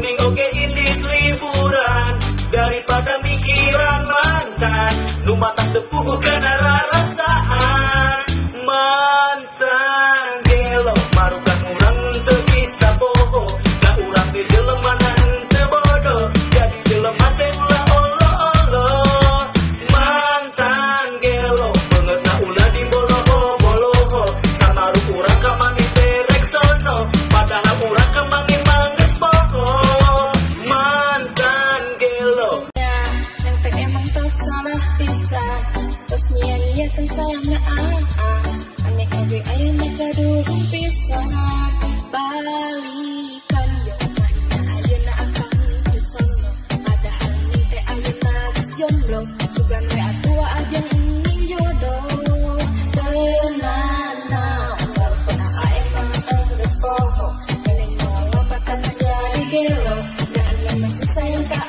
Mending oke ini liburan daripada mikiran mantan. Nu mata tepuk bukan rasaan mantan gelo marukan urang teu bisa boho da urang teh jelema teu bodoh jadi jelema teh ulah olo-olo mantan gelo beungeutna ulah diboloho-boloho samaru urang ka mani teh rek sono padahal urang ka mani mah geus boho mantan gelo yang teh emang tos salah pisan tos nyia-nyiakeun sayangna aneh kage ayeuna kadurung pisan balikan yo ayeuna akang pisanna padahal ning teh ayeuna geus jomblo sugan we atua aja ning jodoh teunana walaupun emang geus poho ini mau lompat jadi gelo dan masih sayang ka